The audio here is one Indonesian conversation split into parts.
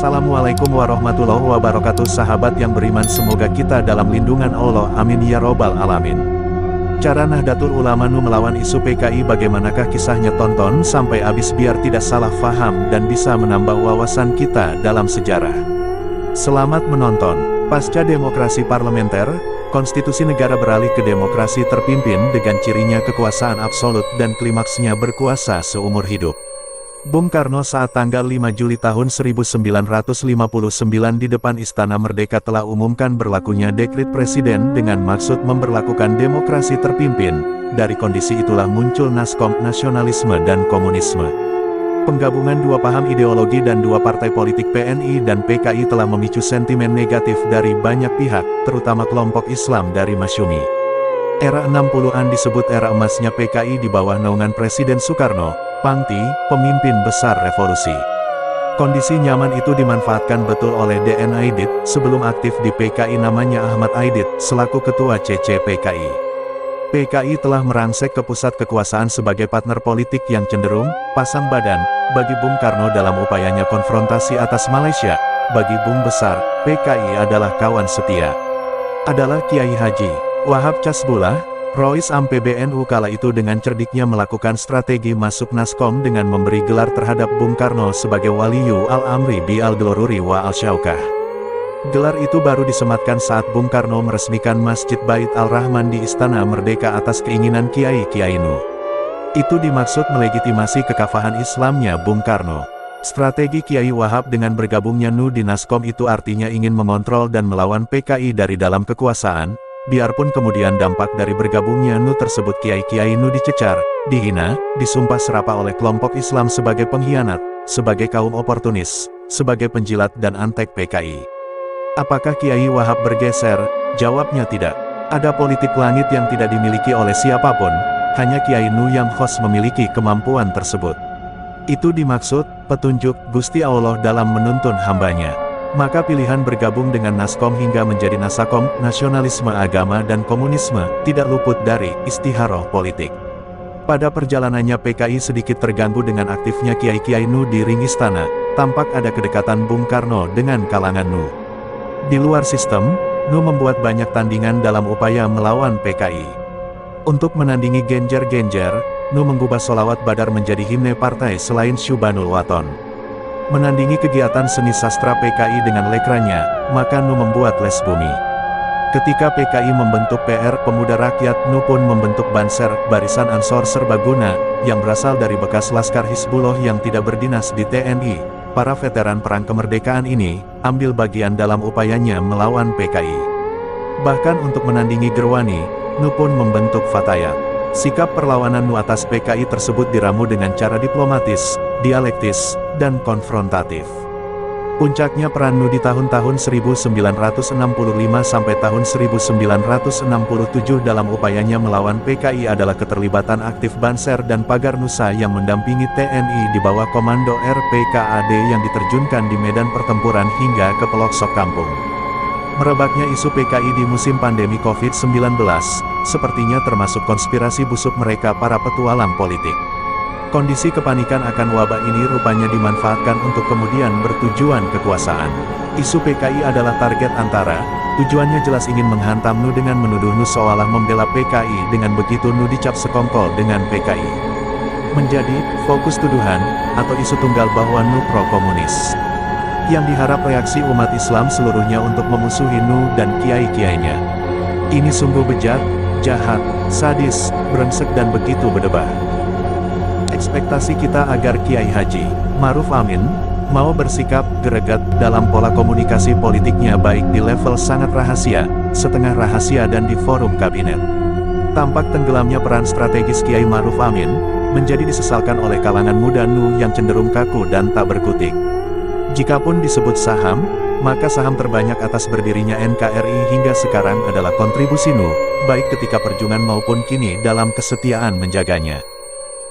Assalamualaikum warahmatullahi wabarakatuh. Sahabat yang beriman, semoga kita dalam lindungan Allah, amin ya robbal alamin. Cara Nahdlatul Ulama NU melawan isu PKI, bagaimanakah kisahnya? Tonton sampai habis biar tidak salah faham dan bisa menambah wawasan kita dalam sejarah. Selamat menonton. Pasca demokrasi parlementer, konstitusi negara beralih ke demokrasi terpimpin dengan cirinya kekuasaan absolut dan klimaksnya berkuasa seumur hidup. Bung Karno saat tanggal 5 Juli tahun 1959 di depan Istana Merdeka telah umumkan berlakunya dekret presiden dengan maksud memberlakukan demokrasi terpimpin. Dari kondisi itulah muncul Naskom, nasionalisme dan komunisme. Penggabungan dua paham ideologi dan dua partai politik PNI dan PKI telah memicu sentimen negatif dari banyak pihak, terutama kelompok Islam dari Masyumi. Era 60-an disebut era emasnya PKI di bawah naungan Presiden Soekarno, Pangti, pemimpin besar revolusi. Kondisi nyaman itu dimanfaatkan betul oleh DN Aidit, sebelum aktif di PKI namanya Ahmad Aidit, selaku Ketua CC PKI. PKI telah merangsek ke pusat kekuasaan sebagai partner politik yang cenderung pasang badan bagi Bung Karno dalam upayanya konfrontasi atas Malaysia. Bagi Bung Besar, PKI adalah kawan setia. Adalah Kiai Haji Wahab Casbullah, Rois Am PBNU kala itu dengan cerdiknya melakukan strategi masuk Naskom dengan memberi gelar terhadap Bung Karno sebagai Waliyu Al-Amri bi Al-Gloruri wa Al-Syaukah. Gelar itu baru disematkan saat Bung Karno meresmikan Masjid Bait Al-Rahman di Istana Merdeka atas keinginan Kiai NU. Itu dimaksud melegitimasi kekafahan Islamnya Bung Karno. Strategi Kiai Wahab dengan bergabungnya NU di Naskom itu artinya ingin mengontrol dan melawan PKI dari dalam kekuasaan. Biarpun kemudian dampak dari bergabungnya NU tersebut Kiai NU dicecar, dihina, disumpah serapa oleh kelompok Islam sebagai pengkhianat, sebagai kaum oportunis, sebagai penjilat dan antek PKI. Apakah Kiai Wahab bergeser? Jawabnya tidak. Ada politik langit yang tidak dimiliki oleh siapapun, hanya Kiai NU yang khos memiliki kemampuan tersebut. Itu dimaksud petunjuk Gusti Allah dalam menuntun hambanya. Maka pilihan bergabung dengan Naskom hingga menjadi Nasakom, nasionalisme agama dan komunisme, tidak luput dari istiharoh politik. Pada perjalanannya PKI sedikit terganggu dengan aktifnya Kiai NU di ring istana, tampak ada kedekatan Bung Karno dengan kalangan NU. Di luar sistem, NU membuat banyak tandingan dalam upaya melawan PKI. Untuk menandingi genjer-genjer, NU mengubah sholawat Badar menjadi himne partai selain Syubanul Waton. Menandingi kegiatan seni sastra PKI dengan lekranya, maka NU membuat les bumi. Ketika PKI membentuk PR Pemuda Rakyat, NU pun membentuk Banser, Barisan Ansor Serbaguna, yang berasal dari bekas Laskar Hizbullah yang tidak berdinas di TNI. Para veteran perang kemerdekaan ini, ambil bagian dalam upayanya melawan PKI. Bahkan untuk menandingi Gerwani, NU pun membentuk Fatayat. Sikap perlawanan NU atas PKI tersebut diramu dengan cara diplomatis, dialektis, dan konfrontatif. Puncaknya peran NU di tahun-tahun 1965 sampai tahun 1967 dalam upayanya melawan PKI adalah keterlibatan aktif Banser dan Pagar Nusa yang mendampingi TNI di bawah Komando RPKAD yang diterjunkan di medan pertempuran hingga ke pelosok kampung. Merebaknya isu PKI di musim pandemi COVID-19, sepertinya termasuk konspirasi busuk mereka para petualang politik. Kondisi kepanikan akan wabah ini rupanya dimanfaatkan untuk kemudian bertujuan kekuasaan. Isu PKI adalah target antara, tujuannya jelas ingin menghantam NU dengan menuduh NU seolah membela PKI, dengan begitu NU dicap sekongkol dengan PKI. Menjadi fokus tuduhan, atau isu tunggal bahwa NU pro-komunis. Yang diharap reaksi umat Islam seluruhnya untuk memusuhi NU dan kiai-kiainya. Ini sungguh bejat, jahat, sadis, brengsek dan begitu berdebah. Ekspektasi kita agar Kiai Haji Ma'ruf Amin mau bersikap greget dalam pola komunikasi politiknya, baik di level sangat rahasia, setengah rahasia dan di forum kabinet. Tampak tenggelamnya peran strategis Kiai Ma'ruf Amin menjadi disesalkan oleh kalangan muda NU yang cenderung kaku dan tak berkutik. Jikapun disebut saham, maka saham terbanyak atas berdirinya NKRI hingga sekarang adalah kontribusi NU, baik ketika perjuangan maupun kini dalam kesetiaan menjaganya.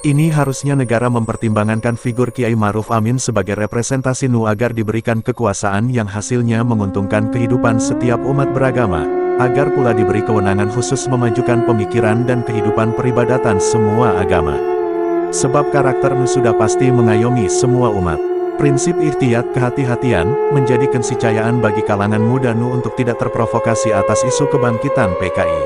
Ini harusnya negara mempertimbangkan figur Kiai Ma'ruf Amin sebagai representasi NU agar diberikan kekuasaan yang hasilnya menguntungkan kehidupan setiap umat beragama, agar pula diberi kewenangan khusus memajukan pemikiran dan kehidupan peribadatan semua agama. Sebab karakter NU sudah pasti mengayomi semua umat. Prinsip ihtiyat kehati-hatian menjadi keniscayaan bagi kalangan muda NU untuk tidak terprovokasi atas isu kebangkitan PKI.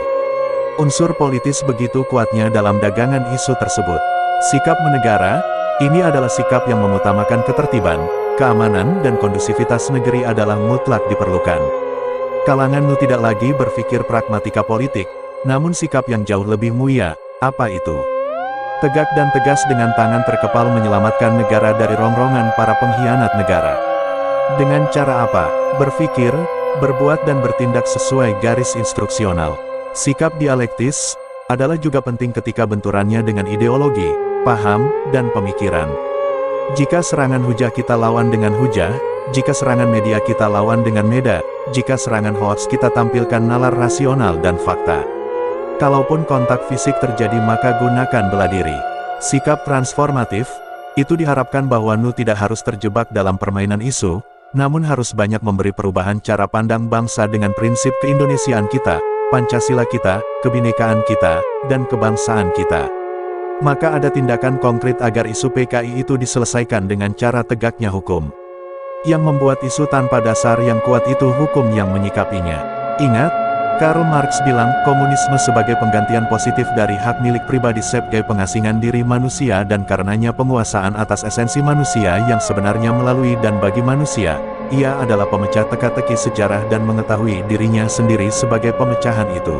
Unsur politis begitu kuatnya dalam dagangan isu tersebut. Sikap menegara, ini adalah sikap yang mengutamakan ketertiban, keamanan dan kondusivitas negeri adalah mutlak diperlukan. Kalangan NU tidak lagi berpikir pragmatika politik, namun sikap yang jauh lebih mulia, apa itu? Tegak dan tegas dengan tangan terkepal menyelamatkan negara dari rongrongan para pengkhianat negara. Dengan cara apa? Berpikir, berbuat dan bertindak sesuai garis instruksional. Sikap dialektis adalah juga penting ketika benturannya dengan ideologi, paham, dan pemikiran. Jika serangan hujah kita lawan dengan hujah, jika serangan media kita lawan dengan media, jika serangan hoaks kita tampilkan nalar rasional dan fakta. Kalaupun kontak fisik terjadi maka gunakan bela diri. Sikap transformatif, itu diharapkan bahwa NU tidak harus terjebak dalam permainan isu, namun harus banyak memberi perubahan cara pandang bangsa dengan prinsip keindonesiaan kita, Pancasila kita, kebinekaan kita, dan kebangsaan kita. Maka ada tindakan konkret agar isu PKI itu diselesaikan dengan cara tegaknya hukum. Yang membuat isu tanpa dasar yang kuat itu hukum yang menyikapinya. Ingat, Karl Marx bilang komunisme sebagai penggantian positif dari hak milik pribadi sebagai pengasingan diri manusia dan karenanya penguasaan atas esensi manusia yang sebenarnya melalui dan bagi manusia. Ia adalah pemecah teka-teki sejarah dan mengetahui dirinya sendiri sebagai pemecahan itu.